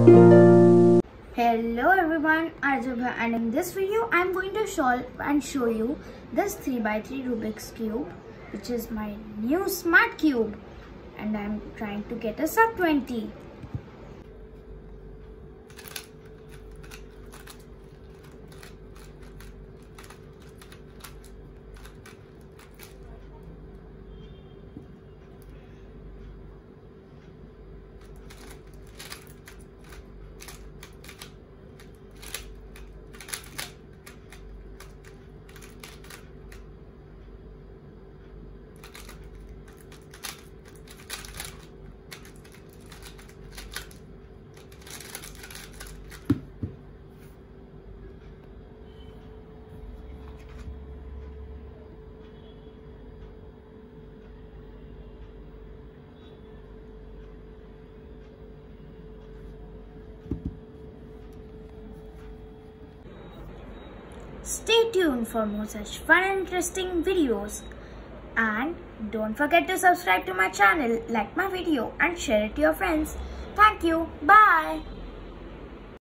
Hello everyone, Arjun, and in this video I am going to solve and show you this 3x3 Rubik's Cube, which is my new smart cube, and I am trying to get a Sub-20. Stay tuned for more such fun and interesting videos, and don't forget to subscribe to my channel, like my video and share it to your friends. Thank you. Bye.